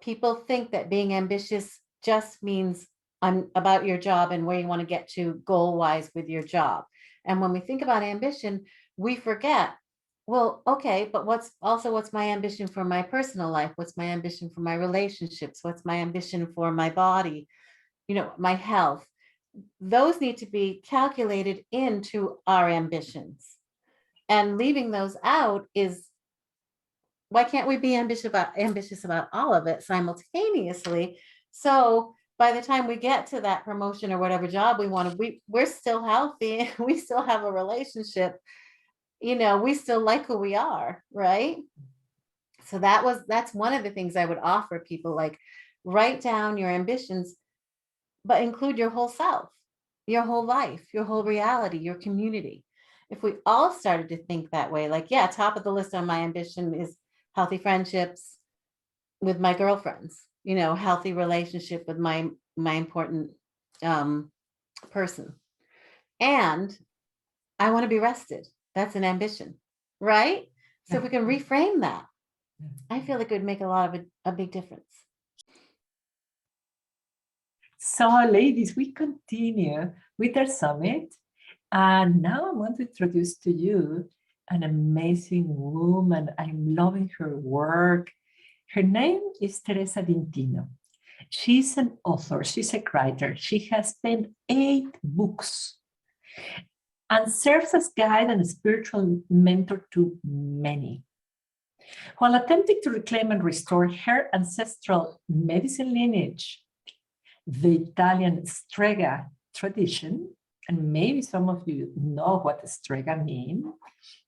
people think that being ambitious just means about your job and where you want to get to goal wise with your job. And when we think about ambition, we forget, well, okay, but what's my ambition for my personal life? What's my ambition for my relationships? What's my ambition for my body? My health. Those need to be calculated into our ambitions. And leaving those out is, why can't we be ambitious about all of it simultaneously? So by the time we get to that promotion or whatever job we want to, we're still healthy, we still have a relationship, we still like who we are, right? So that's one of the things I would offer people, like, write down your ambitions, but include your whole self, your whole life, your whole reality, your community. If we all started to think that way, like, yeah, top of the list on my ambition is healthy friendships with my girlfriends, healthy relationship with my important person. And I want to be rested. That's an ambition, right? So if we can reframe that, I feel like it would make a big difference. So, ladies, we continue with our summit. And now I want to introduce to you an amazing woman. I'm loving her work. Her name is Theresa Dintino. She's an author. She's a writer. She has penned 8 books and serves as guide and spiritual mentor to many. While attempting to reclaim and restore her ancestral medicine lineage, the Italian Strega tradition, and maybe some of you know what Strega means,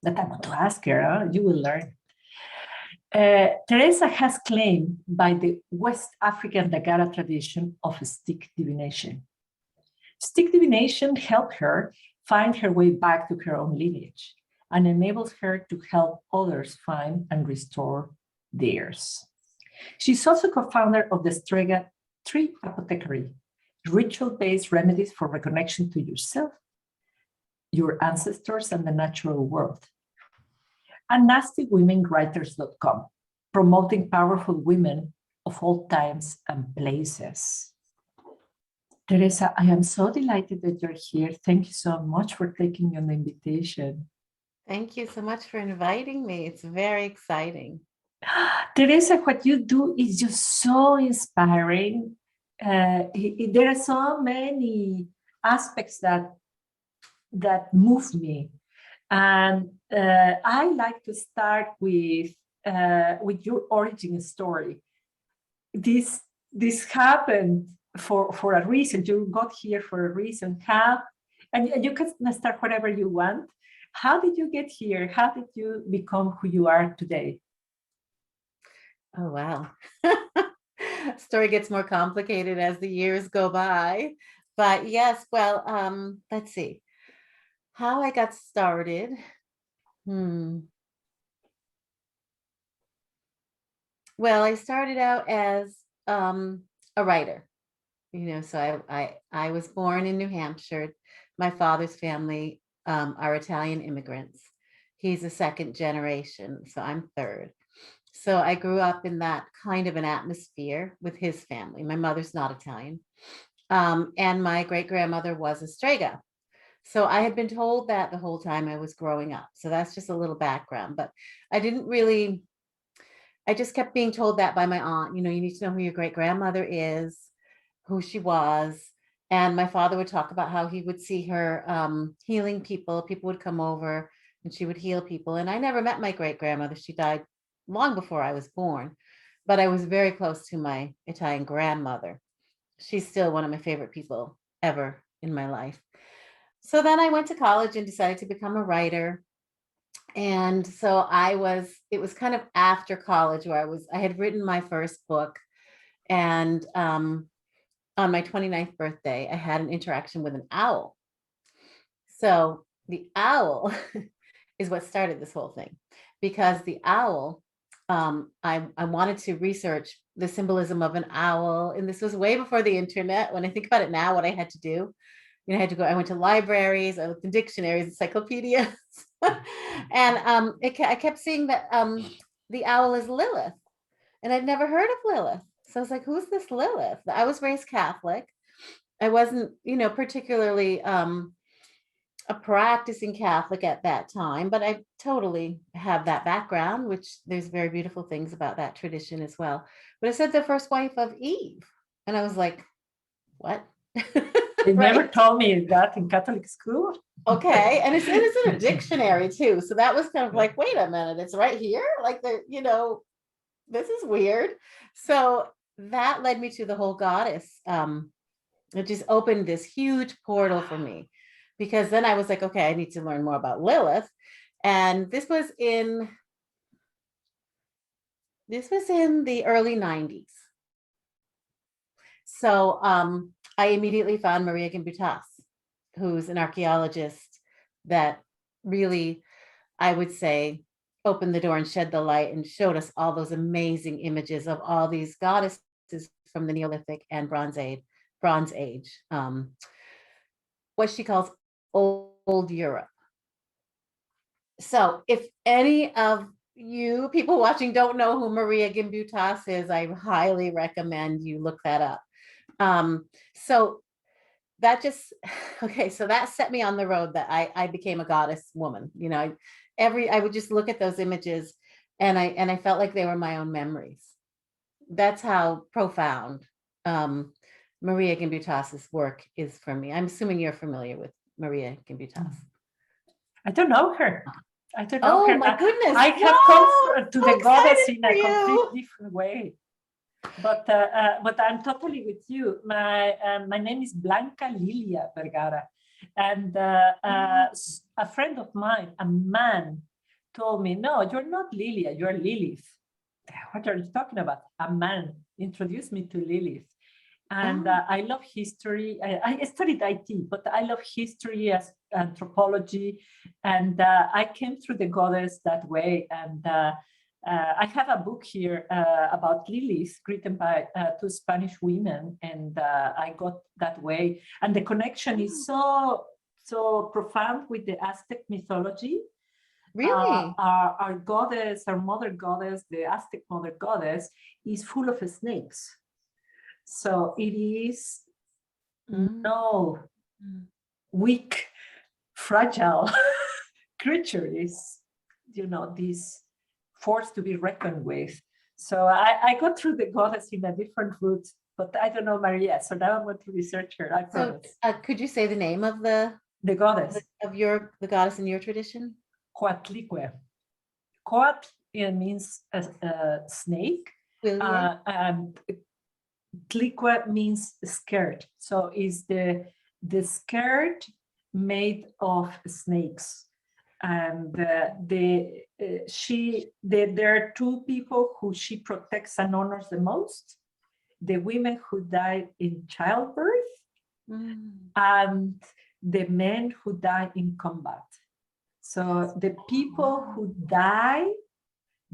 that I want to ask her, you will learn. Theresa has claimed by the West African Dagara tradition of stick divination. Stick divination helped her find her way back to her own lineage and enables her to help others find and restore theirs. She's also co-founder of the Strega Tree Apothecary, ritual-based remedies for reconnection to yourself, your ancestors, and the natural world. And nastywomenwriters.com, promoting powerful women of all times and places. Theresa, I am so delighted that you're here. Thank you so much for taking on the invitation. Thank you so much for inviting me. It's very exciting. Theresa, what you do is just so inspiring. There are so many aspects that move me. And I like to start with your origin story. This happened for a reason. You got here for a reason. And you can start whatever you want. How did you get here? How did you become who you are today? Oh, wow. Story gets more complicated as the years go by. But yes, well, let's see. How I got started. Well, I started out as a writer. So I was born in New Hampshire. My father's family are Italian immigrants. He's a second generation, so I'm third. So I grew up in that kind of an atmosphere with his family. My mother's not Italian. And my great-grandmother was a Strega. So I had been told that the whole time I was growing up. So that's just a little background. But I just kept being told that by my aunt. You need to know who your great-grandmother is, who she was. And my father would talk about how he would see her healing people. People would come over and she would heal people. And I never met my great-grandmother. She died long before I was born. But I was very close to my Italian grandmother. She's still one of my favorite people ever in my life. So then I went to college and decided to become a writer. And so it was kind of after college where I had written my first book. And on my 29th birthday, I had an interaction with an owl. So the owl is what started this whole thing, because the owl, I wanted to research the symbolism of an owl. And this was way before the internet. When I think about it now, what I had to do, I went to libraries, I looked in dictionaries, encyclopedias, and I kept seeing that the owl is Lilith, and I'd never heard of Lilith. So I was like, who's this Lilith? I was raised Catholic. I wasn't, particularly a practicing Catholic at that time, but I totally have that background, which there's very beautiful things about that tradition as well. But it said the first wife of Eve. And I was like, what? They never Right? told me that in Catholic school. Okay. And it's in a dictionary too. So that was kind of like, wait a minute, it's right here. Like this is weird. So that led me to the whole goddess. It just opened this huge portal for me, because then I was like, okay, I need to learn more about Lilith. And this was in the early 90s. So I immediately found Maria Gimbutas, who's an archaeologist that really, I would say, opened the door and shed the light and showed us all those amazing images of all these goddesses from the Neolithic and Bronze Age, what she calls old Europe. So if any of you people watching don't know who Maria Gimbutas is, I highly recommend you look that up. So that just, okay, so that set me on the road that I became a goddess woman. I would just look at those images and I felt like they were my own memories. That's how profound Maria Gimbutas's work is for me. I'm assuming you're familiar with Maria Gimbutas. I don't know her. I don't know Oh her. my goodness. I have come to the goddess in a completely different way. But I'm totally with you. My name is Blanca Lilia Vergara. And a friend of mine, a man, told me, no, you're not Lilia, you're Lilith. What are you talking about? A man introduced me to Lilith. And I love history. I studied IT, but I love history as anthropology. And I came through the goddess that way. And I have a book here about Lilith written by two Spanish women. And I got that way. And the connection is so profound with the Aztec mythology. Really? Our goddess, our mother goddess, the Aztec mother goddess, is full of snakes. So it is no weak, fragile creature. Is this force to be reckoned with. So I got through the goddess in a different route, but I don't know Maria. So now I'm going to research her. I promise. So could you say the name of the goddess of the goddess in your tradition? Coatlicue. Coat means a snake. And Tlique means scared. So is the scared made of snakes. And there are two people who she protects and honors the most: the women who died in childbirth and the men who died in combat. So the people who die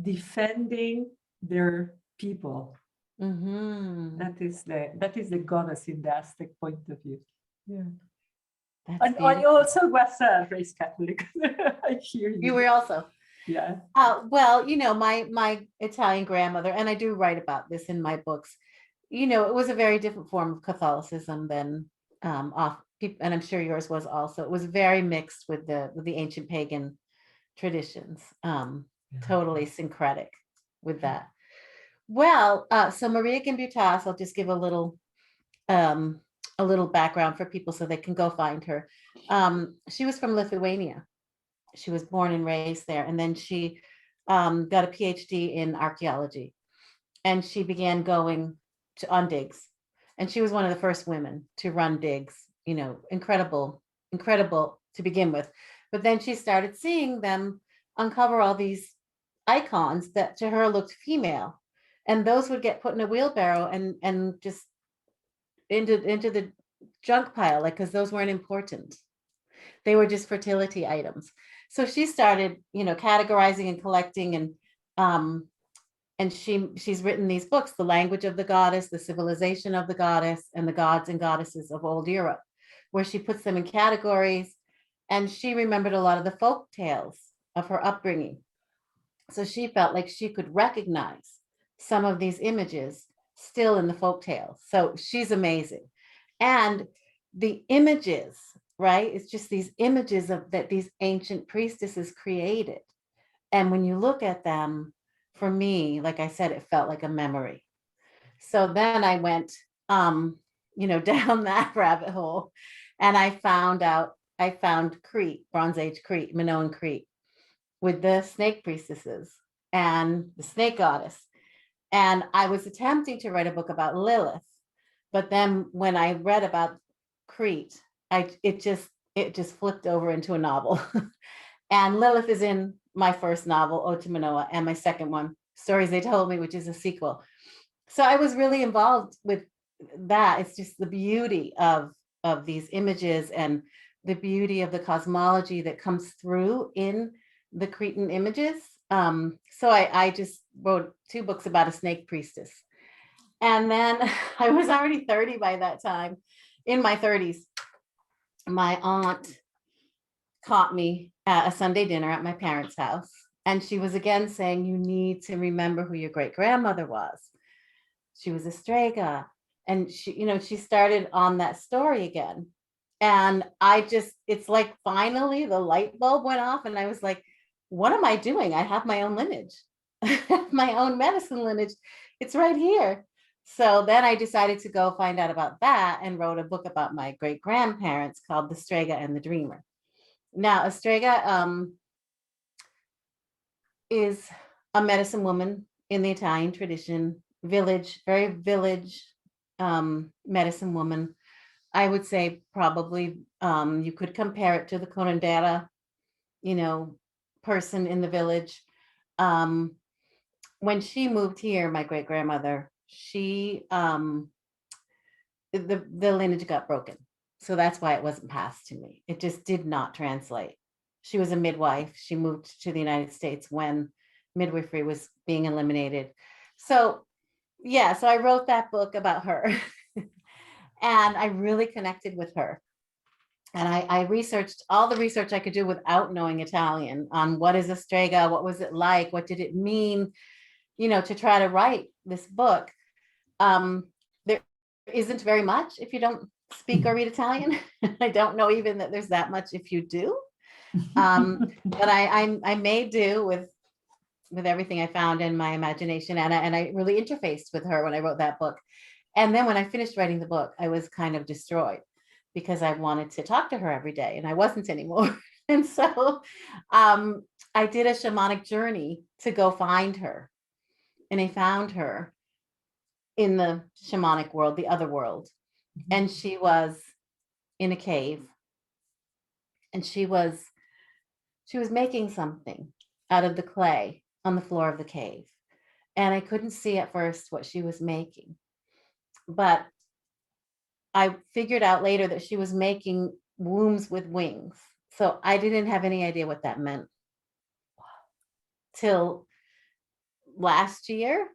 defending their people. That is the goddess in the Aztec point of view. Yeah. And I also was raised Catholic. I hear you. You were also. Yeah. Well, my Italian grandmother, and I do write about this in my books. It was a very different form of Catholicism than and I'm sure yours was also. It was very mixed with the ancient pagan traditions. Totally syncretic with that. Well, so Maria Gimbutas, I'll just give a little background for people so they can go find her. She was from Lithuania. She was born and raised there, and then she got a PhD in archaeology, and she began going on digs, and she was one of the first women to run digs. Incredible to begin with, but then she started seeing them uncover all these icons that to her looked female. And those would get put in a wheelbarrow and just into the junk pile, because those weren't important. They were just fertility items. So she started, categorizing and collecting, and she's written these books, The Language of the Goddess, The Civilization of the Goddess, and The Gods and Goddesses of Old Europe, where she puts them in categories. And she remembered a lot of the folk tales of her upbringing. So she felt like she could recognize some of these images, still in the folk tales. So she's amazing. And the images, right? It's just these images of that these ancient priestesses created. And when you look at them, for me, like I said, it felt like a memory. So then I went, down that rabbit hole, and I found Crete, Bronze Age Crete, Minoan Crete, with the snake priestesses and the snake goddess. And I was attempting to write a book about Lilith, but then when I read about Crete, it just flipped over into a novel. And Lilith is in my first novel, Ode to Manoa, and my second one, Stories They Told Me, which is a sequel. So I was really involved with that. It's just the beauty of these images and the beauty of the cosmology that comes through in the Cretan images. So I just wrote 2 books about a snake priestess. And then I was already 30 by that time. In my 30s, my aunt caught me at a Sunday dinner at my parents' house. And she was again saying, you need to remember who your great grandmother was. She was a Strega. And she started on that story again. And it's like finally the light bulb went off. And I was like, what am I doing? I have my own lineage, my own medicine lineage. It's right here. So then I decided to go find out about that and wrote a book about my great grandparents called The Strega and the Dreamer. Now, a Strega is a medicine woman in the Italian tradition, very village medicine woman. I would say probably you could compare it to the curandera, person in the village. When she moved here, my great grandmother, the lineage got broken. So that's why it wasn't passed to me. It just did not translate. She was a midwife. She moved to the United States when midwifery was being eliminated. So yeah, so I wrote that book about her. And I really connected with her. And I researched all the research I could do without knowing Italian on what is a strega, what was it like, what did it mean, to try to write this book. There isn't very much if you don't speak or read Italian. I don't know even that there's that much if you do. But I made do with everything I found in my imagination, and I really interfaced with her when I wrote that book. And then when I finished writing the book, I was kind of destroyed because I wanted to talk to her every day, and I wasn't anymore. And so I did a shamanic journey to go find her, and I found her in the shamanic world, the other world. And she was in a cave, and she was making something out of the clay on the floor of the cave. And I couldn't see at first what she was making, but I figured out later that she was making wombs with wings. So I didn't have any idea what that meant till last year.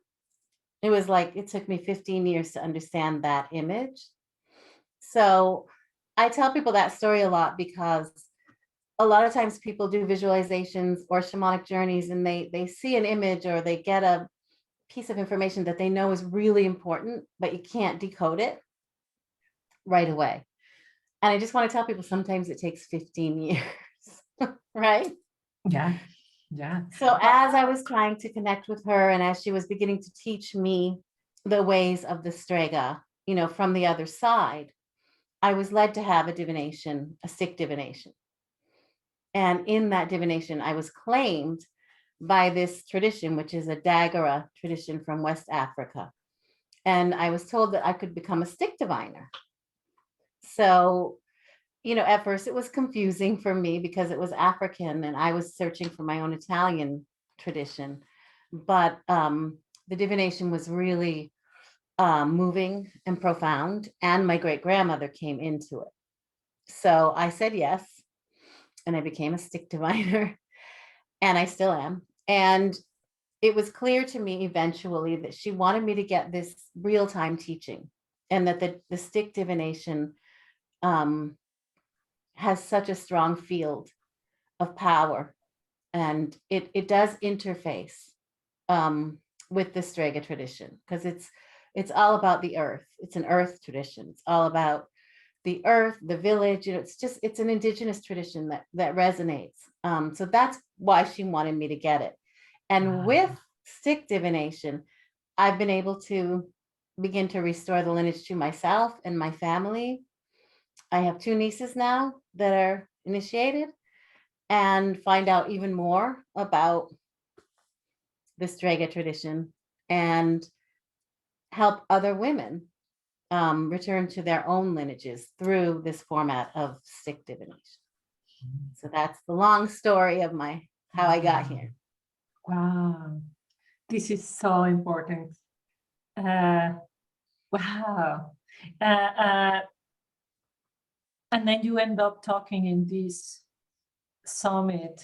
It was like, it took me 15 years to understand that image. So I tell people that story a lot because a lot of times people do visualizations or shamanic journeys, and they see an image or they get a piece of information that they know is really important, but you can't decode it right away. And I just want to tell people sometimes it takes 15 years, right? Yeah. Yeah. So as I was trying to connect with her, and as she was beginning to teach me the ways of the Strega, from the other side, I was led to have a divination, a stick divination. And in that divination, I was claimed by this tradition, which is a Dagara tradition from West Africa. And I was told that I could become a stick diviner. So, at first it was confusing for me because it was African and I was searching for my own Italian tradition. But the divination was really moving and profound. And my great grandmother came into it. So I said yes. And I became a stick diviner. And I still am. And it was clear to me eventually that she wanted me to get this real-time teaching, and that the stick divination has such a strong field of power, and it does interface with the Strega tradition, because It's all about the earth. It's an earth tradition. It's all about the earth, the village. It's an indigenous tradition that resonates. So that's why she wanted me to get it. And with stick divination, I've been able to begin to restore the lineage to myself and my family. I have 2 nieces now that are initiated, and find out even more about the Strega tradition and help other women return to their own lineages through this format of stick divination. So that's the long story of how I got here. Wow, this is so important. Wow. And then you end up talking in this summit,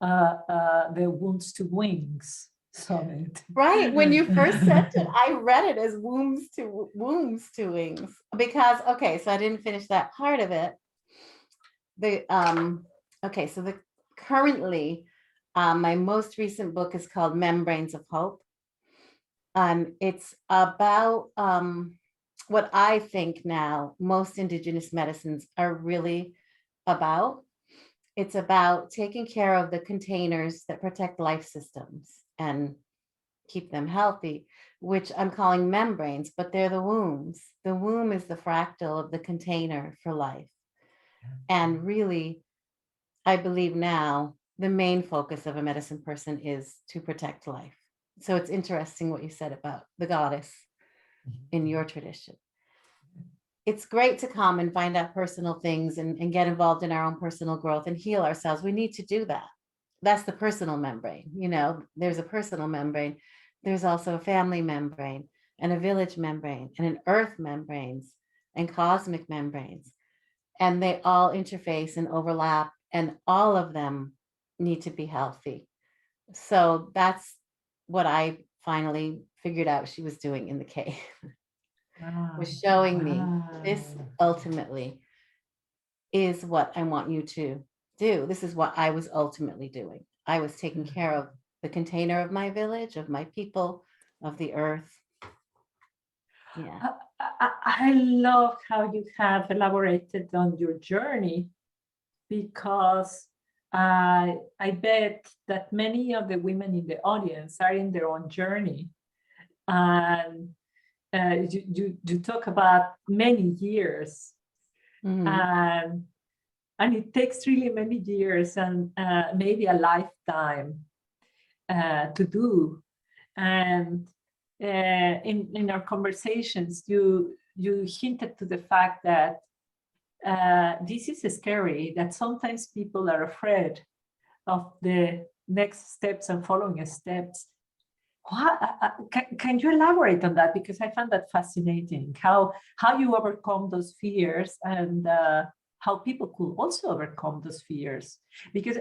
the Wounds to Wings summit. Right. When you first sent it, I read it as wombs to wings, because, okay, so I didn't finish that part of it. Currently, my most recent book is called Membranes of Hope. It's about what I think now most indigenous medicines are really about. It's about taking care of the containers that protect life systems and keep them healthy, which I'm calling membranes, but they're the wombs. The womb is the fractal of the container for life. And really, I believe now the main focus of a medicine person is to protect life. So it's interesting what you said about the goddess in your tradition. It's great to come and find out personal things and get involved in our own personal growth and heal ourselves. We need to do that. That's the personal membrane. There's a personal membrane. There's also a family membrane and a village membrane and an earth membranes and cosmic membranes. And they all interface and overlap, and all of them need to be healthy. So that's what I finally figured out she was doing in the cave. Was showing me this ultimately is what I want you to do. This is what I was ultimately doing. I was taking care of the container of my village, of my people, of the earth. Yeah. I love how you have elaborated on your journey, because I bet that many of the women in the audience are in their own journey. And you talk about many years, and it takes really many years and maybe a lifetime to do. And in our conversations, you hinted to the fact that this is scary, that sometimes people are afraid of the next steps and following steps. Can you elaborate on that? Because I found that fascinating, how you overcome those fears, and how people could also overcome those fears. Because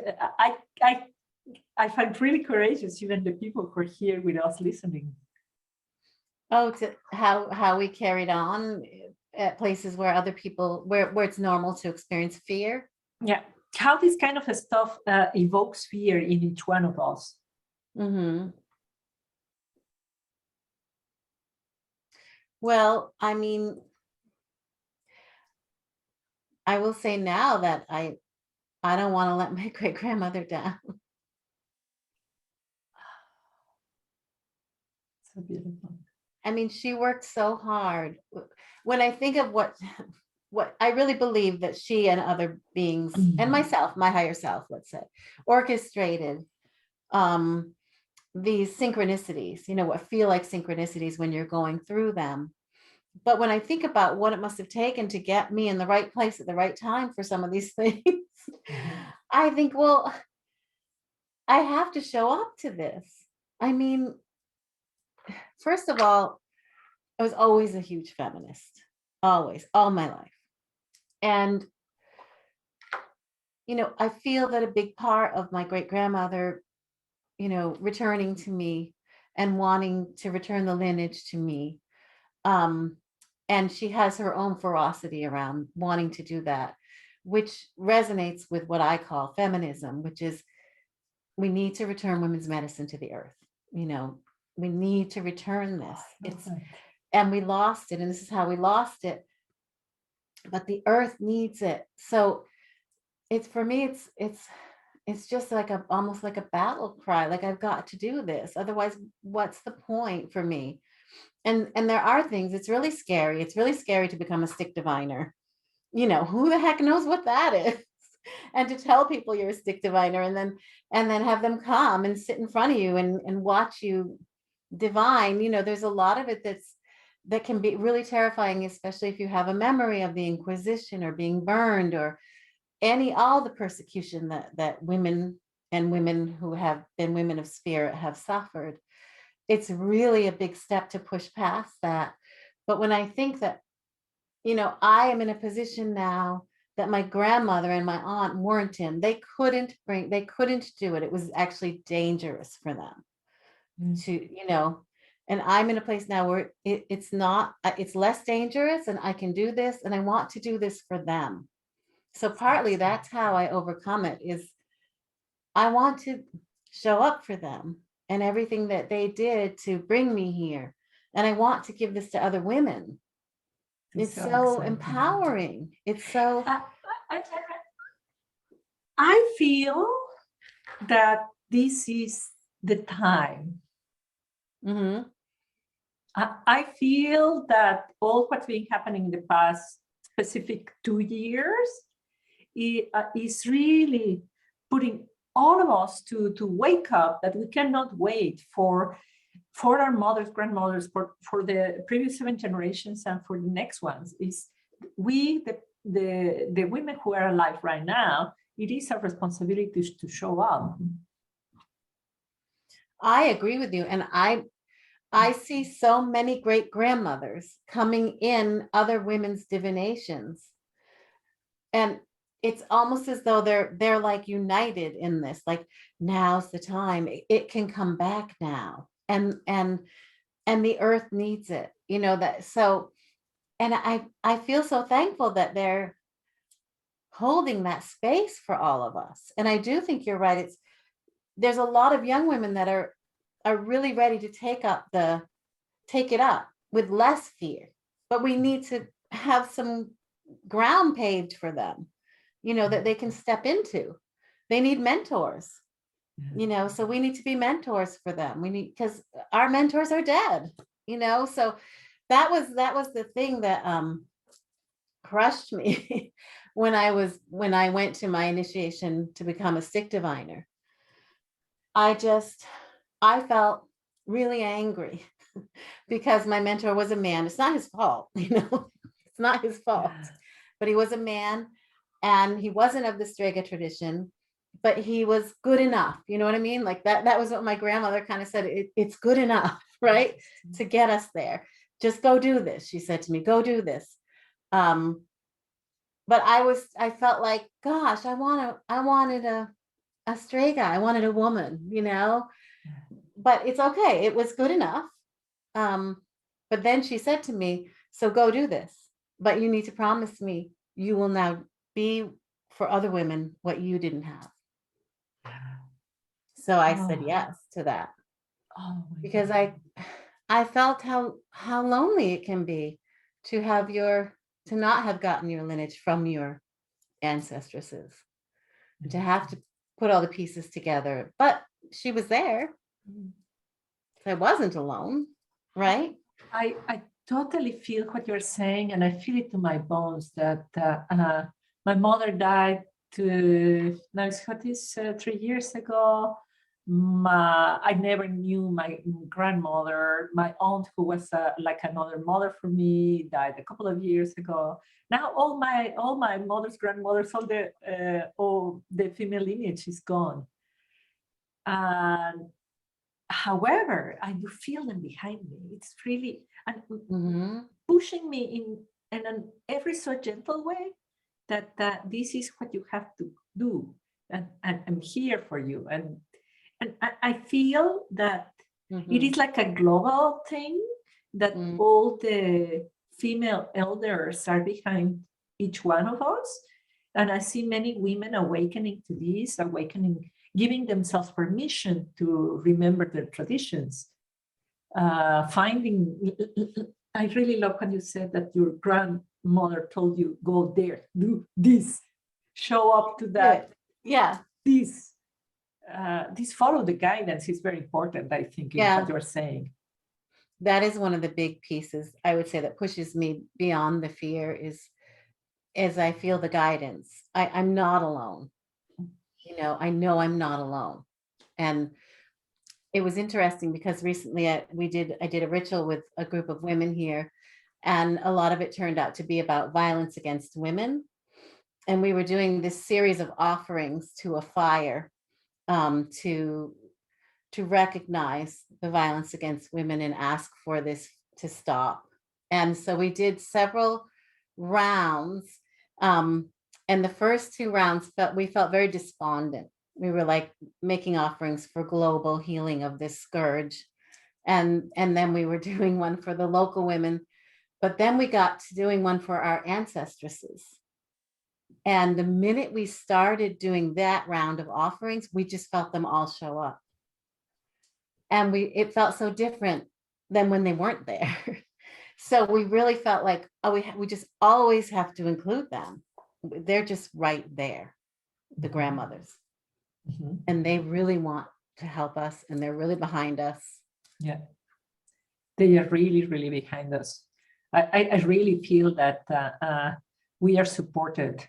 I find really courageous, even the people who are here with us listening. Oh, to how we carried on at places where other people, where it's normal to experience fear. Yeah, how this kind of stuff evokes fear in each one of us. Well, I mean, I will say now that I don't want to let my great grandmother down. So beautiful. I mean, she worked so hard. When I think of what I really believe that she and other beings and myself, my higher self, let's say, orchestrated these synchronicities, what feel like synchronicities when you're going through them. But when I think about what it must have taken to get me in the right place at the right time for some of these things, I think, well, I have to show up to this. I mean, first of all, I was always a huge feminist, always, all my life. And, I feel that a big part of my great grandmother, returning to me and wanting to return the lineage to me. And she has her own ferocity around wanting to do that, which resonates with what I call feminism, which is we need to return women's medicine to the earth. we need to return this. It's, Right. and we lost it, and this is how we lost it. But the earth needs it. So it's, for me, it's just like a, almost like a battle cry. Like, I've got to do this. Otherwise, what's the point for me? And there are things, it's really scary. It's really scary to become a stick diviner. You know, who the heck knows what that is? And to tell people you're a stick diviner, and then have them come and sit in front of you and watch you divine. You know, there's a lot of it that can be really terrifying, especially if you have a memory of the Inquisition or being burned or all the persecution that women and women who have been women of spirit have suffered. It's really a big step to push past that. But when I think that, you know, I am in a position now that my grandmother and my aunt weren't in, they couldn't do it. It was actually dangerous for them to, you know, and I'm in a place now where it's not, it's less dangerous, and I can do this, and I want to do this for them. So partly that's how I overcome it, is I want to show up for them and everything that they did to bring me here. And I want to give this to other women. It's so empowering. It's so, I, I feel that this is the time. mhm. I feel that all what's been happening in the past specific 2 years is really putting all of us to wake up, that we cannot wait for our mothers, grandmothers, for the previous 7 generations and for the next ones. Is we, the women who are alive right now, it is our responsibility to show up. I agree with you. And I see so many great grandmothers coming in other women's divinations. And it's almost as though they're like united in this, like, now's the time. It can come back now. And the earth needs it, you know, that. So, and I feel so thankful that they're holding that space for all of us. And I do think you're right. There's a lot of young women that are really ready to take it up with less fear, but we need to have some ground paved for them, you know, that they can step into. They need mentors, you know, so we need to be mentors for them. We need, because our mentors are dead, you know. So that was the thing that crushed me when I went to my initiation to become a stick diviner. I felt really angry because my mentor was a man. It's not his fault, you know, it's not his fault, but he was a man, and he wasn't of the Strega tradition, but he was good enough. You know what I mean? Like that was what my grandmother kind of said. It's good enough, right? To get us there. Just go do this. She said to me, go do this. But I felt like, gosh, I wanted a Strega. I wanted a woman, you know, but it's okay. It was good enough. But then she said to me, so go do this, but you need to promise me you will now be for other women what you didn't have. So I said yes to that, because I felt how lonely it can be to not have gotten your lineage from your ancestresses, to have to put all the pieces together. But she was there. So I wasn't alone, right? I totally feel what you're saying, and I feel it to my bones that my mother died now 3 years ago. I never knew my grandmother. My aunt, who was like another mother for me, died a couple of years ago. Now all my mother's grandmothers, all the female lineage is gone. And however, I do feel them behind me. It's really pushing me in an every so gentle way that this is what you have to do, and I'm here for you. And I feel that it is like a global thing, that all the female elders are behind each one of us. And I see many women awakening to this, giving themselves permission to remember their traditions. finding, I really love when you said that your grandmother told you, go there, do this, show up to that. Yeah. This follow the guidance is very important, I think, in what you're saying. That is one of the big pieces, I would say, that pushes me beyond the fear is I feel the guidance. I'm not alone. I know I'm not alone. And it was interesting because recently I did a ritual with a group of women here, and a lot of it turned out to be about violence against women. And we were doing this series of offerings to a fire, to recognize the violence against women and ask for this to stop. And so we did several rounds. And the first 2 rounds we felt very despondent. We were like making offerings for global healing of this scourge. And then we were doing one for the local women, but then we got to doing one for our ancestresses. And the minute we started doing that round of offerings, we just felt them all show up. And it felt so different than when they weren't there. So we really felt like, oh, we just always have to include them. They're just right there, the grandmothers. Mm-hmm. And they really want to help us, and they're really behind us. Yeah, they are really, really behind us. I really feel that we are supported.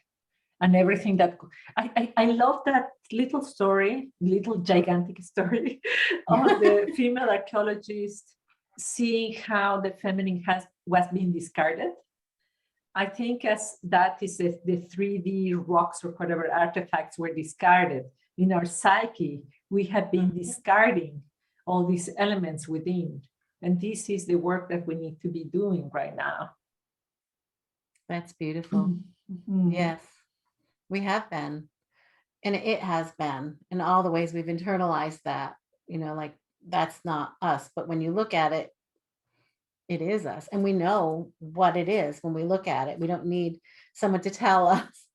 And everything that I love that little story, little gigantic story of the female archaeologist seeing how the feminine was being discarded. I think as that is the 3D rocks or whatever artifacts were discarded in our psyche, we have been discarding all these elements within. And this is the work that we need to be doing right now. That's beautiful. Mm-hmm. Yes. We have been, and it has been in all the ways we've internalized that, like that's not us. But when you look at it, it is us. And we know what it is when we look at it. We don't need someone to tell us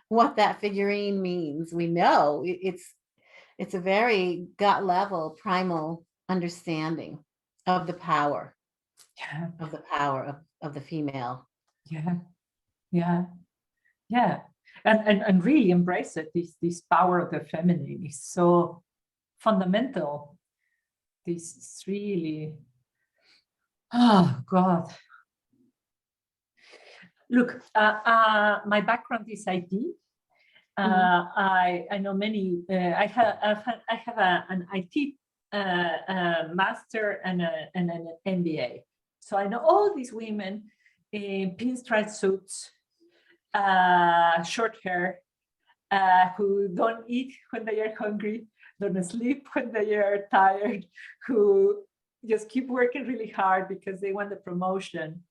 what that figurine means. We know it's a very gut level, primal understanding of the power, of the power of the female. Yeah. And really embrace it. This power of the feminine is so fundamental. This is really, oh God. Look, my background is IT. I know many. I have an IT master and an MBA. So I know all these women in pinstripe suits, short hair, who don't eat when they are hungry, don't sleep when they are tired, who just keep working really hard because they want the promotion.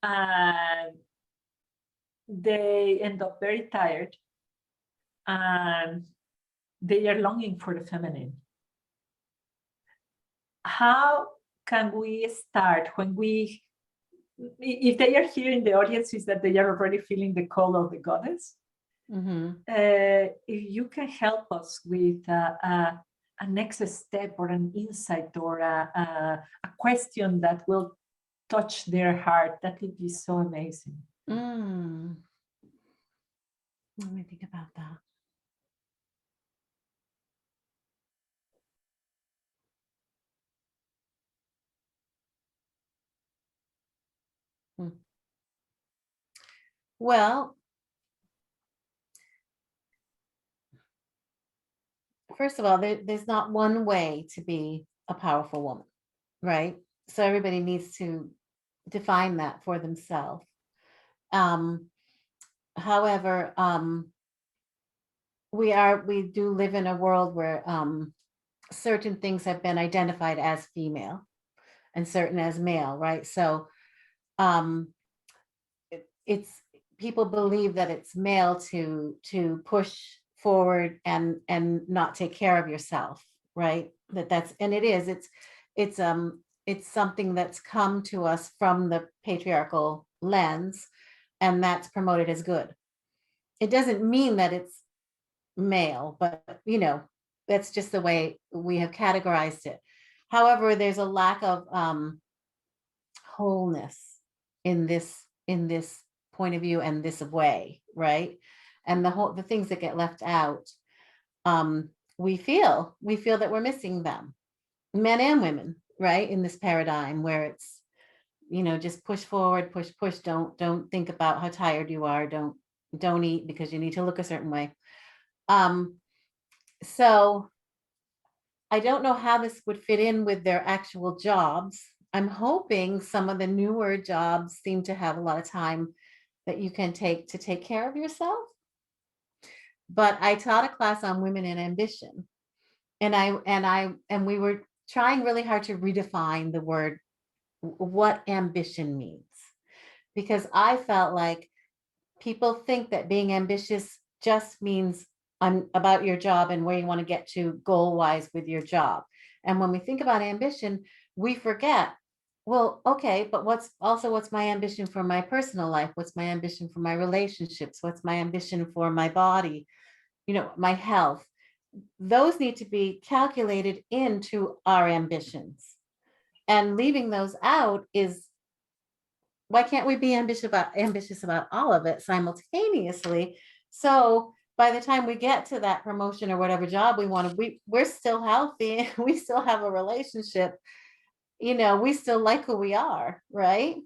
And they end up very tired, and they are longing for the feminine. How can we start when if they are here in the audience, is that they are already feeling the call of the goddess? Mm-hmm. If you can help us with a next step or an insight or a question that will touch their heart, that would be so amazing. Let me think about that. Well, first of all, there's not one way to be a powerful woman, right? So everybody needs to define that for themselves. However, we do live in a world where certain things have been identified as female and certain as male, right? So it's people believe that it's male to push forward and not take care of yourself, right? And it is, it's something that's come to us from the patriarchal lens, and that's promoted as good. It doesn't mean that it's male, but that's just the way we have categorized it. However, there's a lack of wholeness in this point of view and this way, right? And the things that get left out, we feel that we're missing them, men and women, right? In this paradigm where it's, just push forward, push, don't think about how tired you are, don't eat because you need to look a certain way. So I don't know how this would fit in with their actual jobs. I'm hoping some of the newer jobs seem to have a lot of time that you can take to take care of yourself. But I taught a class on women and ambition, and we were trying really hard to redefine the word, what ambition means, because I felt like people think that being ambitious just means about your job and where you want to get to goal wise with your job. And when we think about ambition, we forget, well, okay, but what's my ambition for my personal life? What's my ambition for my relationships? What's my ambition for my body? My health. Those need to be calculated into our ambitions. And leaving those out is, why can't we be ambitious about all of it simultaneously? So by the time we get to that promotion or whatever job we want to, we're still healthy, we still have a relationship, we still like who we are, right?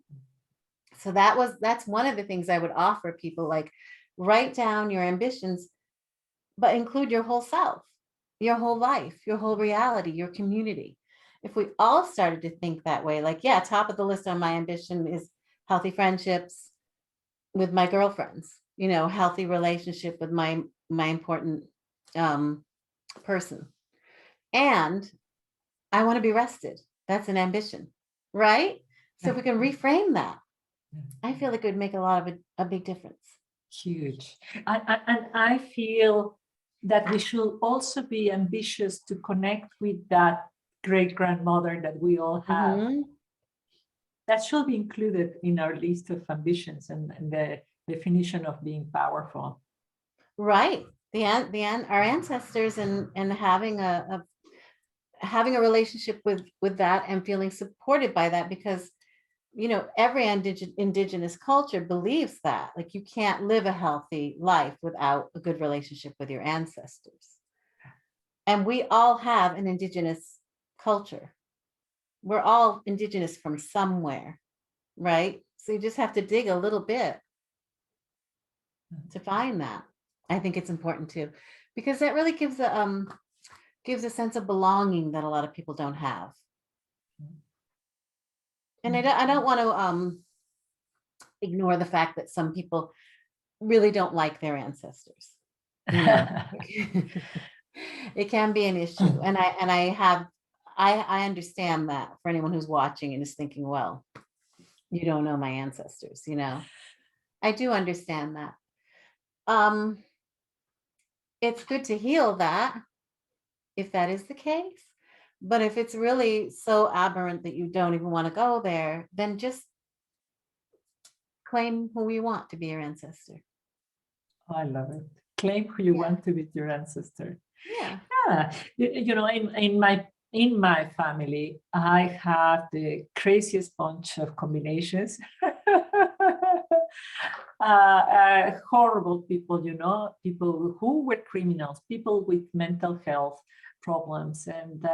So that's one of the things I would offer people, like, write down your ambitions, but include your whole self, your whole life, your whole reality, your community. If we all started to think that way, like, yeah, top of the list on my ambition is healthy friendships with my girlfriends, healthy relationship with my important person. And I want to be rested. That's an ambition, right? So if we can reframe that, I feel like it would make a big difference. Huge. And I feel that we should also be ambitious to connect with that great grandmother that we all have. Mm-hmm. That should be included in our list of ambitions and the definition of being powerful. Right. Our ancestors, and having a relationship with that and feeling supported by that, because every indigenous culture believes that, like, you can't live a healthy life without a good relationship with your ancestors. And we all have an indigenous culture. We're all indigenous from somewhere, right? So you just have to dig a little bit to find that. I think it's important too, because that really gives a sense of belonging that a lot of people don't have. And I don't want to ignore the fact that some people really don't like their ancestors. It can be an issue, and I understand that, for anyone who's watching and is thinking, well, you don't know my ancestors. I do understand that. It's good to heal that, if that is the case. But if it's really so aberrant that you don't even want to go there, then just claim who you want to be your ancestor. Oh, I love it. Claim who you want to be your ancestor. Yeah. In my family, I have the craziest bunch of combinations. Horrible people, people who were criminals, people with mental health problems, and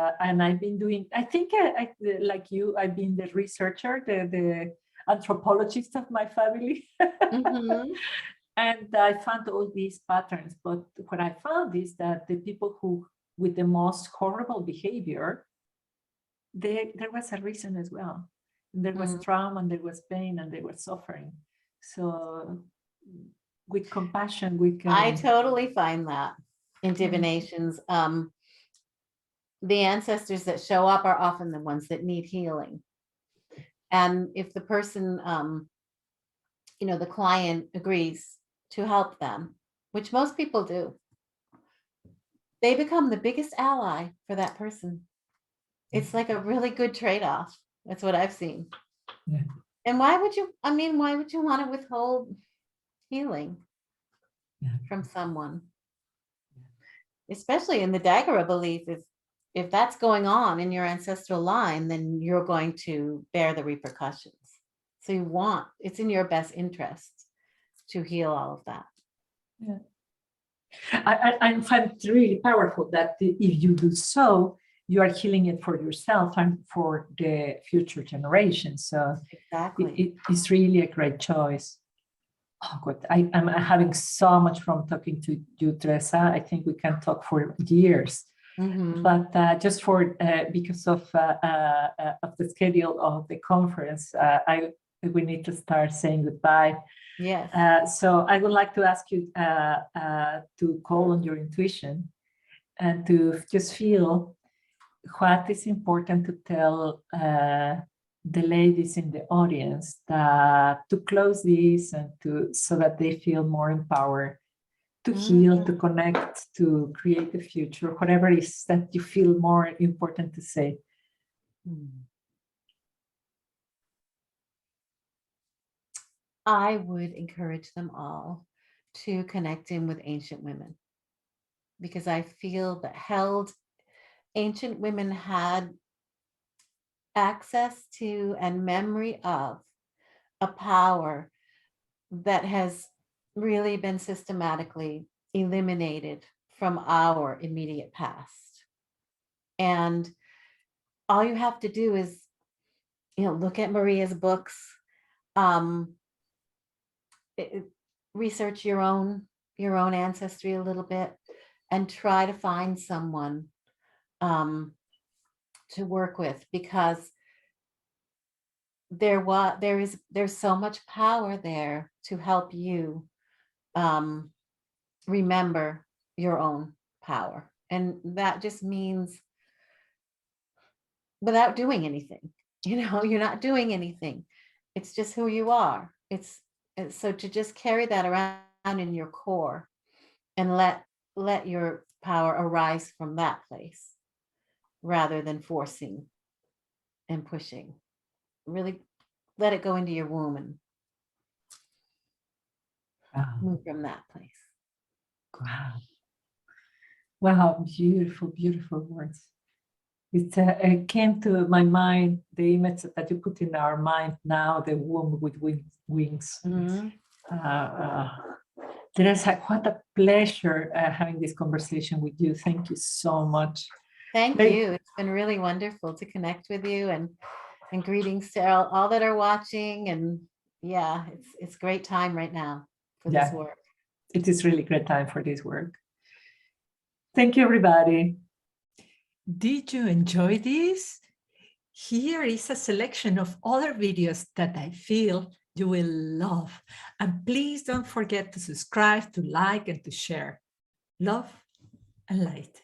I've been doing. I think I like you. I've been the researcher, the anthropologist of my family. Mm-hmm. And I found all these patterns, but what I found is that the people who with the most horrible behavior, there was a reason as well. There was trauma, and there was pain, and there was suffering. So with compassion, we can... I totally find that in divinations. The ancestors that show up are often the ones that need healing. And if the person, the client agrees to help them, which most people do, they become the biggest ally for that person. It's like a really good trade-off. That's what I've seen. Yeah. And why would you want to withhold healing from someone? Especially in the Dagara belief, if that's going on in your ancestral line, then you're going to bear the repercussions. So it's in your best interest to heal all of that. Yeah. I find it really powerful that if you do so, you are healing it for yourself and for the future generations. So exactly, it's really a great choice. Oh, good. I'm having so much fun talking to you, Theresa. I think we can talk for years. mm-hmm. But just for because of the schedule of the conference, we need to start saying goodbye. Yes. So I would like to ask you to call on your intuition and to just feel what is important to tell the ladies in the audience to close this and so that they feel more empowered to heal, to connect, to create the future, whatever it is that you feel more important to say. I would encourage them all to connect in with ancient women, because I feel that ancient women had access to and memory of a power that has really been systematically eliminated from our immediate past. And all you have to do is, look at Maria's books, research your own ancestry a little bit, and try to find someone to work with, because there's so much power there to help you remember your own power. And that just means without doing anything, you're not doing anything. It's just who you are. So to just carry that around in your core and let your power arise from that place rather than forcing and pushing. Really let it go into your womb and move from that place. Wow. Wow, beautiful, beautiful words. It came to my mind, the image that you put in our mind now, the womb with wings. Mm-hmm. Teresa, what a pleasure having this conversation with you. Thank you so much. Thank you. It's been really wonderful to connect with you, and greetings to all that are watching. And yeah, it's great time right now for this work. It is really great time for this work. Thank you, everybody. Did you enjoy this? Here is a selection of other videos that I feel you will love. And please don't forget to subscribe, to like, and to share. Love and light.